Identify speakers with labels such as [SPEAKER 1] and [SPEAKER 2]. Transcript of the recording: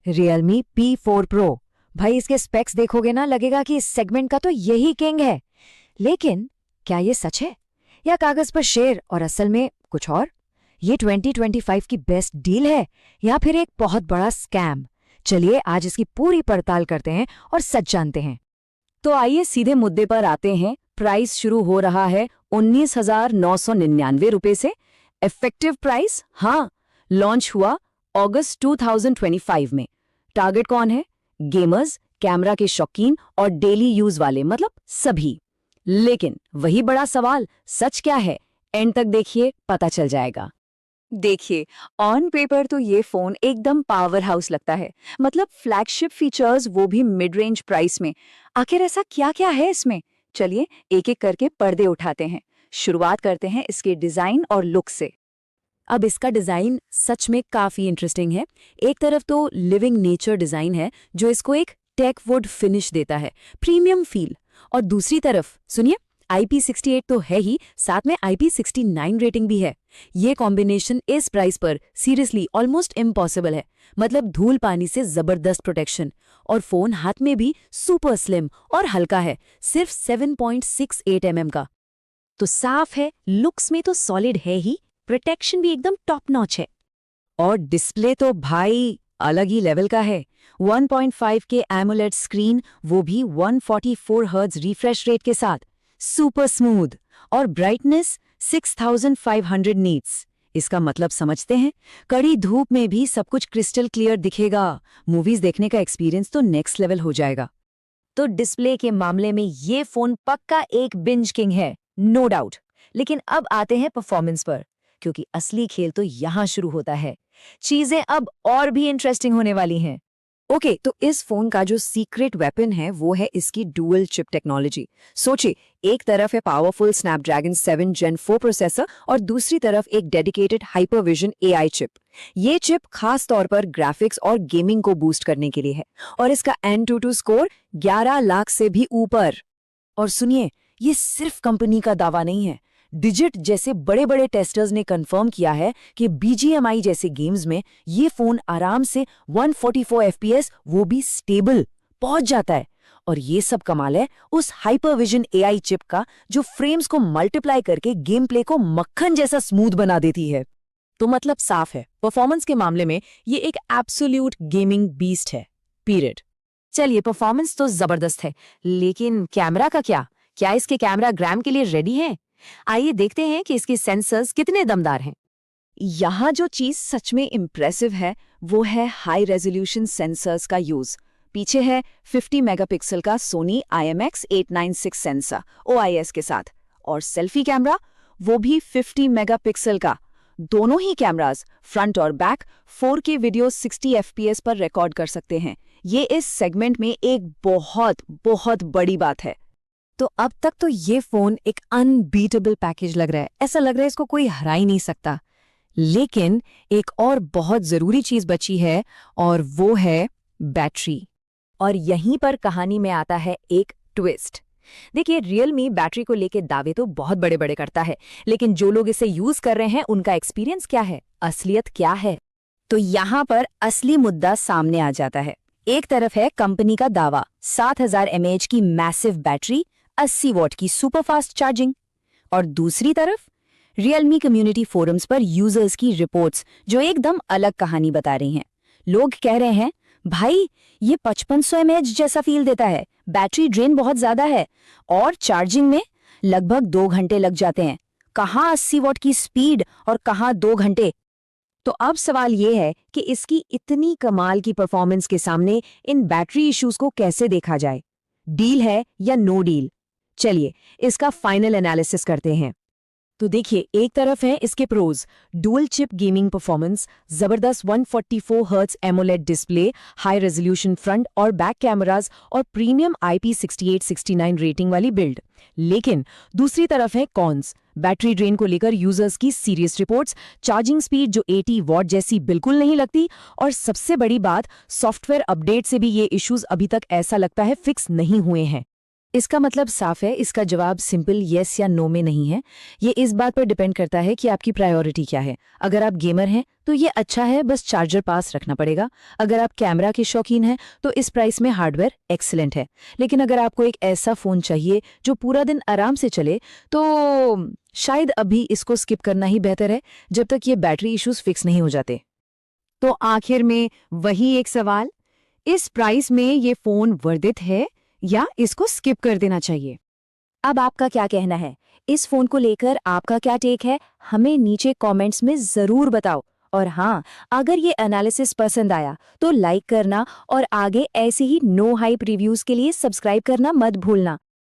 [SPEAKER 1] Realme P4 Pro। भाई इसके specs देखोगे ना, लगेगा कि इस सेगमेंट का तो यही किंग है। लेकिन क्या ये सच है, या कागज पर शेर और असल में कुछ और? ये 2025 की बेस्ट डील है या फिर एक बहुत बड़ा स्कैम? चलिए आज इसकी पूरी पड़ताल करते हैं और सच जानते हैं।
[SPEAKER 2] तो आइए सीधे मुद्दे पर आते हैं। प्राइस शुरू हो रहा है 19,999 रुपए से। इफेक्टिव प्राइस, हाँ, लॉन्च हुआ अगस्त 2025 में। टारगेट कौन है? गेमर्स, कैमरा के शौकीन और डेली यूज वाले, मतलब सभी। लेकिन वही बड़ा सवाल, सच क्या है? एंड तक देखिए, पता चल जाएगा। देखिए, ऑन पेपर तो ये फोन एकदम पावर हाउस लगता है, मतलब फ्लैगशिप फीचर्स, वो भी मिड रेंज प्राइस में। आखिर ऐसा क्या क्या है इसमें? चलिए एक एक करके पर्दे उठाते हैं। शुरुआत करते हैं इसके डिजाइन और लुक से। अब इसका डिजाइन सच में काफी इंटरेस्टिंग है। एक तरफ तो लिविंग नेचर डिजाइन है जो इसको एक टेक वुड फिनिश देता है, प्रीमियम फील। और दूसरी तरफ सुनिए, IP68 तो है ही, साथ में IP69 रेटिंग भी है। ये कॉम्बिनेशन इस प्राइस पर सीरियसली ऑलमोस्ट इम्पॉसिबल है। मतलब धूल पानी से जबरदस्त प्रोटेक्शन, और फोन हाथ में भी सुपर स्लिम और हल्का है, सिर्फ 7.68 mm का। तो साफ है, लुक्स में तो सॉलिड है ही, प्रोटेक्शन भी एकदम टॉप नॉच है। और डिस्प्ले तो भाई अलग ही लेवल का है। 1.5 के एमोलेड स्क्रीन, वो भी 144 हर्ट्ज रिफ्रेश रेट के साथ, सुपर स्मूथ। और ब्राइटनेस 6500 नीट्स। इसका मतलब समझते हैं, कड़ी धूप में भी सब कुछ क्रिस्टल क्लियर दिखेगा। मूवीज देखने का एक्सपीरियंस तो नेक्स्ट लेवल हो जाएगा। तो डिस्प्ले के मामले में ये फोन पक्का एक बिंज किंग है, नो डाउट। लेकिन अब आते हैं परफॉर्मेंस पर, क्योंकि असली खेल तो यहां शुरू होता है। चीजें अब और भी इंटरेस्टिंग होने वाली हैं। ओके, तो इस फोन का जो सीक्रेट वेपन है वो है इसकी डुअल चिप टेक्नोलॉजी। सोचिए, एक तरफ है पावरफुल स्नैपड्रैगन 7 Gen 4 प्रोसेसर और दूसरी तरफ एक डेडिकेटेड हाइपरविजन AI चिप। ये चिप खास तौर पर ग्राफिक्स और गेमिंग को बूस्ट करने के लिए है, और इसका Antutu स्कोर 11 लाख से भी ऊपर। और सुनिए, ये सिर्फ कंपनी का दावा नहीं है। डिजिट जैसे बड़े बड़े टेस्टर्स ने कंफर्म किया है कि BGMI जैसे गेम्स में ये फोन आराम से 144 FPS, वो भी स्टेबल, पहुंच जाता है। और ये सब कमाल है उस हाइपरविजन AI चिप का, जो फ्रेम्स को मल्टीप्लाई करके गेम प्ले को मक्खन जैसा स्मूथ बना देती है। तो मतलब साफ है, परफॉर्मेंस के मामले में ये एक एब्सोल्यूट गेमिंग बीस्ट है, पीरियड। चलिए, परफॉर्मेंस तो जबरदस्त है, लेकिन कैमरा का क्या? क्या इसके कैमरा ग्राम के लिए रेडी है? आइए देखते हैं कि इसके सेंसर्स कितने दमदार हैं। यहाँ जो चीज सच में इम्प्रेसिव है वो है हाई रेजोल्यूशन सेंसर्स का यूज। पीछे है 50 मेगापिक्सल का सोनी IMX896 सेंसर OIS के साथ, और सेल्फी कैमरा वो भी 50 मेगापिक्सल का। दोनों ही कैमरास, फ्रंट और बैक, 4K वीडियो 60 FPS पर रिकॉर्ड कर सकते हैं। ये इस सेगमेंट में एक बहुत बहुत बड़ी बात है।
[SPEAKER 1] तो अब तक तो ये फोन एक अनबीटेबल पैकेज लग रहा है, ऐसा लग रहा है इसको कोई हरा ही नहीं सकता। लेकिन एक और बहुत जरूरी चीज बची है, और वो है बैटरी। और यहीं पर कहानी में आता है एक ट्विस्ट। देखिए, Realme बैटरी को लेके दावे तो बहुत बड़े बड़े करता है, लेकिन जो लोग इसे यूज कर रहे हैं उनका एक्सपीरियंस क्या है, असलियत क्या है? तो यहाँ पर असली मुद्दा सामने आ जाता है। एक तरफ है कंपनी का दावा, 7000 mAh की मैसिव बैटरी, 80 वॉट की सुपरफास्ट चार्जिंग। और दूसरी तरफ Realme कम्युनिटी फोरम्स पर यूजर्स की रिपोर्ट्स, जो एकदम अलग कहानी बता रही हैं। लोग कह रहे हैं, भाई ये 5500 mAh जैसा फील देता है, बैटरी ड्रेन बहुत ज्यादा है, और चार्जिंग में लगभग 2 घंटे लग जाते हैं। कहाँ 80 वॉट की स्पीड और कहाँ 2 घंटे? तो अब सवाल ये है कि इसकी इतनी कमाल की परफॉर्मेंस के सामने इन बैटरी इश्यूज को कैसे देखा जाए? डील है या नो डील? चलिए इसका फाइनल एनालिसिस करते हैं। तो देखिए, एक तरफ है इसके pros, dual chip gaming performance, जबरदस्त 144 hertz AMOLED display, high resolution front और बैक कैमरास, और प्रीमियम IP68-69 रेटिंग वाली बिल्ड। लेकिन दूसरी तरफ है कॉन्स, बैटरी ड्रेन को लेकर यूजर्स की सीरियस रिपोर्ट्स, चार्जिंग स्पीड जो 80 वॉट जैसी बिल्कुल नहीं लगती, और सबसे बड़ी बात, सॉफ्टवेयर अपडेट से भी ये इश्यूज अभी तक ऐसा लगता है फिक्स नहीं हुए हैं।
[SPEAKER 2] इसका मतलब साफ है, इसका जवाब सिंपल येस या नो में नहीं है। ये इस बात पर डिपेंड करता है कि आपकी प्रायोरिटी क्या है। अगर आप गेमर हैं तो ये अच्छा है, बस चार्जर पास रखना पड़ेगा। अगर आप कैमरा के शौकीन हैं तो इस प्राइस में हार्डवेयर एक्सीलेंट है। लेकिन अगर आपको एक ऐसा फोन चाहिए जो पूरा दिन आराम से चले तो शायद अभी इसको स्किप करना ही बेहतर है, जब तक ये बैटरी इश्यूज फिक्स नहीं हो जाते।
[SPEAKER 1] तो आखिर में वही एक सवाल, इस प्राइस में ये फोन वर्दित है या इसको स्किप कर देना चाहिए?
[SPEAKER 2] अब आपका क्या कहना है? इस फोन को लेकर आपका क्या टेक है? हमें नीचे कमेंट्स में जरूर बताओ। और हाँ, अगर ये एनालिसिस पसंद आया तो लाइक करना और आगे ऐसे ही नो हाइप रिव्यूज के लिए सब्सक्राइब करना मत भूलना।